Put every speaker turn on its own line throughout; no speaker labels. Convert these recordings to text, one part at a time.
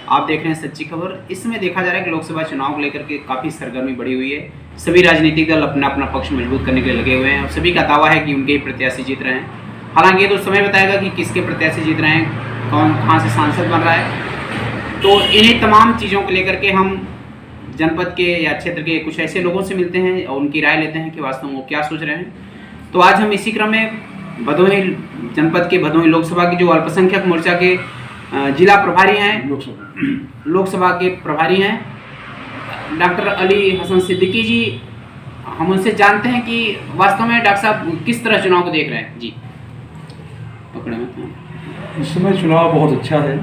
आप देख रहे हैं सच्ची खबर। इस समय देखा जा रहा है कि लोकसभा चुनाव को लेकर के काफ़ी सरगर्मी बढ़ी हुई है। सभी राजनीतिक दल अपना अपना पक्ष मजबूत करने के लिए लगे हुए हैं और सभी का दावा है कि उनके ही प्रत्याशी जीत रहे हैं। हालांकि ये तो समय बताएगा कि किसके प्रत्याशी जीत रहे हैं, कौन कहाँ से सांसद बन रहा है। तो इन्हीं तमाम चीज़ों को लेकर के हम जनपद के या क्षेत्र के कुछ ऐसे लोगों से मिलते हैं और उनकी राय लेते हैं कि वास्तव में वो क्या सोच रहे हैं। तो आज हम इसी क्रम में भदोही जनपद के भदोही लोकसभा की जो अल्पसंख्यक मोर्चा के जिला प्रभारी हैं, लोकसभा के प्रभारी हैं डॉक्टर अली हसन सिद्दीकी जी, हम उनसे जानते हैं कि वास्तव में डॉक्टर साहब किस तरह चुनाव को देख रहे हैं। जी पकड़े में।
इस समय चुनाव बहुत अच्छा है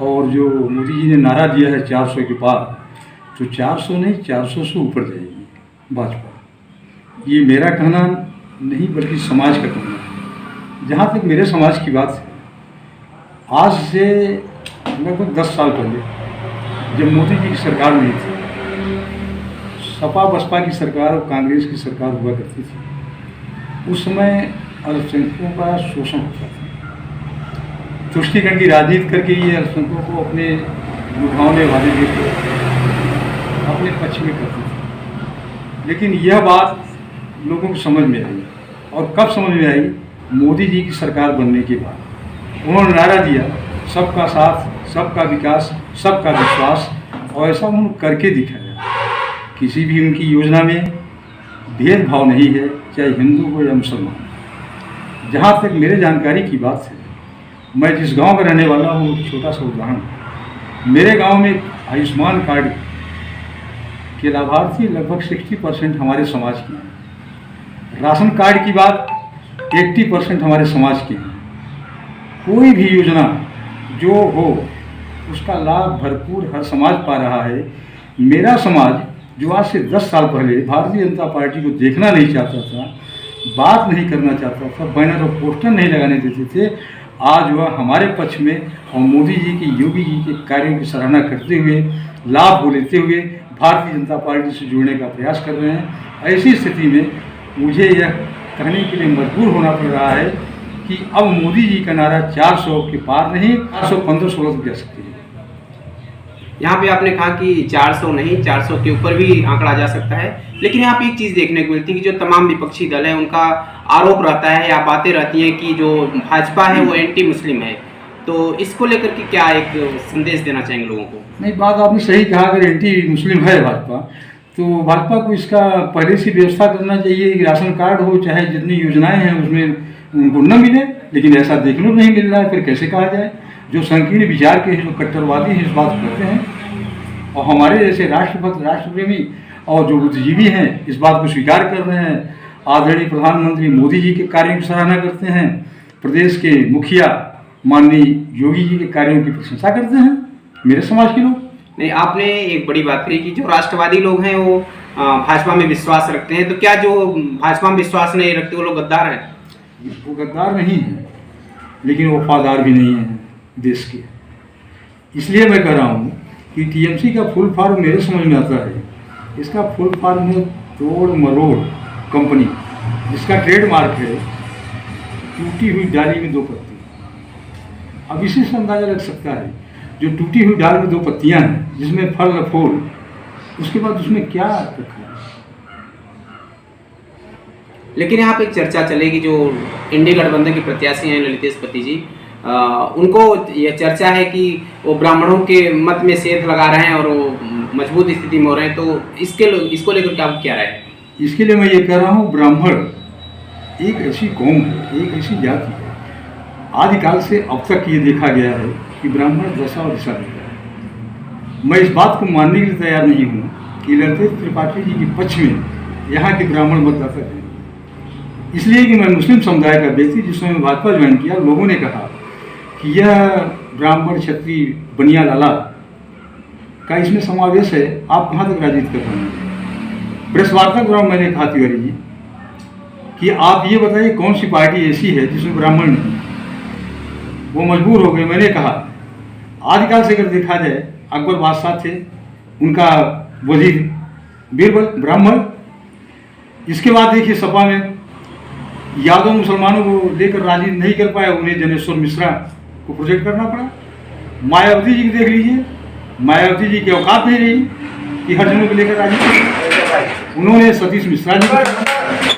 और जो मोदी जी ने नारा दिया है 400 के पार, तो 400 नहीं 400 से ऊपर जाएगी भाजपा। ये मेरा कहना नहीं बल्कि समाज का कहना है। जहाँ तक मेरे समाज की बात है, आज से लगभग 10 साल पहले जब मोदी जी की सरकार नहीं थी, सपा बसपा की सरकार और कांग्रेस की सरकार हुआ करती थी, उस समय अल्पसंख्यकों का शोषण होता था। तुष्टीकरण की राजनीति करके ये अल्पसंख्यकों को अपने लुभावने वाले देकर अपने पक्ष में करते थे। लेकिन यह बात लोगों को समझ में आई, और कब समझ में आई? मोदी जी की सरकार बनने के बाद उन्होंने नारा दिया सबका साथ, सबका विकास, सबका विश्वास, और ऐसा उन्होंने करके दिखाया। किसी भी उनकी योजना में भेदभाव नहीं है, चाहे हिंदू हो या मुसलमान। जहाँ तक मेरे जानकारी की बात है, मैं जिस गांव का रहने वाला हूँ, छोटा सा उदाहरण, मेरे गांव में आयुष्मान कार्ड के लाभार्थी लगभग 60% हमारे समाज के हैं। राशन कार्ड की बात 80% हमारे समाज के हैं। कोई भी योजना जो हो उसका लाभ भरपूर हर समाज पा रहा है। मेरा समाज जो आज से 10 साल पहले भारतीय जनता पार्टी को देखना नहीं चाहता था, बात नहीं करना चाहता था, बैनर और पोस्टर नहीं लगाने देते थे, आज वह हमारे पक्ष में और मोदी जी की, योगी जी के कार्यों की सराहना करते हुए, लाभ को लेते हुए भारतीय जनता पार्टी से जुड़ने का प्रयास कर रहे हैं। ऐसी स्थिति में मुझे यह कहने के लिए मजबूर होना पड़ रहा है कि अब मोदी जी का नारा 400 के पार नहीं, 415-16 तक जा सकती है।
यहाँ पे आपने कहा कि 400 नहीं 400 के ऊपर भी आंकड़ा जा सकता है, लेकिन यहाँ पे एक चीज़ देखने को मिलती है कि जो तमाम विपक्षी दल हैं उनका आरोप रहता है या बातें रहती हैं कि जो भाजपा है वो एंटी मुस्लिम है। तो इसको लेकर के क्या एक संदेश देना चाहेंगे लोगों को?
नहीं, बात आपने सही कहा। अगर एंटी मुस्लिम है भाजपा, तो भाजपा को इसका पहले से व्यवस्था करना चाहिए कि राशन कार्ड हो, चाहे जितनी योजनाएं हैं उसमें उनको न मिले। लेकिन ऐसा देखने को नहीं मिल रहा है, फिर कैसे कहा जाए? जो संकीर्ण विचार के जो कट्टरवादी हैं इस बात को करते हैं, और हमारे जैसे राष्ट्रभक्त, राष्ट्रप्रेमी और जो बुद्धिजीवी हैं इस बात को स्वीकार कर रहे हैं। आदरणीय प्रधानमंत्री मोदी जी के कार्यों की सराहना करते हैं, प्रदेश के मुखिया माननीय योगी जी के कार्यों की प्रशंसा करते हैं मेरे समाज के लोग।
नहीं, आपने एक बड़ी बात कही कि जो राष्ट्रवादी लोग हैं वो भाजपा में विश्वास रखते हैं। तो क्या जो भाजपा में विश्वास नहीं रखते वो लोग गद्दार हैं?
वो गद्दार नहीं है, लेकिन वफादार भी नहीं है देश के। इसलिए मैं कह रहा हूँ कि टीएमसी का फुल फॉर्म मेरे समझ में आता है। इसका फुल फॉर्म है तोड़ मरोड़ कंपनी, जिसका ट्रेडमार्क है टूटी हुई डाली में 2 पत्ती। अब इसी से अंदाजा लग सकता है, जो टूटी हुई डाल में 2 पत्तियां हैं जिसमें फल न फूल, उसके बाद उसमें क्या रखा है।
लेकिन यहाँ पे एक चर्चा चलेगी, जो इंडी गठबंधन के प्रत्याशी हैं ललितेश पति जी, उनको यह चर्चा है कि वो ब्राह्मणों के मत में सेंध लगा रहे हैं और वो मजबूत स्थिति में हो रहे हैं। तो इसको लेकर क्या राय है?
इसके लिए मैं ये कह रहा हूँ, ब्राह्मण एक ऐसी कौम है, एक ऐसी जाति है, आदिकाल से अब तक ये देखा गया है कि ब्राह्मण दशा और दिशा देता है। मैं इस बात को मानने के लिए तैयार नहीं हूँ कि ललितेश त्रिपाठी जी के पक्ष में यहाँ के ब्राह्मण मतदाता हैं। इसलिए कि मैं मुस्लिम समुदाय का व्यक्ति, जिसमें मैं भाजपा ज्वाइन किया, लोगों ने कहा कि यह ब्राह्मण क्षत्रिय बनिया लाला का इसमें समावेश है, आप कहाँ तक राजनीति कर रहे हैं? प्रेस वार्ता के दौरान मैंने कहा तिवारी जी कि आप ये बताइए कौन सी पार्टी ऐसी है जिसमें ब्राह्मण नहीं? वो मजबूर हो गए। मैंने कहा आदिकाल से अगर देखा जाए, अकबर बादशाह थे, उनका वजीर बीरबल ब्राह्मण। इसके बाद देखिए सपा में यादव मुसलमानों को लेकर राजी नहीं कर पाए, उन्हें जनेश्वर मिश्रा को प्रोजेक्ट करना पड़ा। मायावती जी को देख लीजिए, मायावती जी की औकात नहीं रही कि हर जनों को लेकर राजनीति। उन्होंने सतीश मिश्रा जी को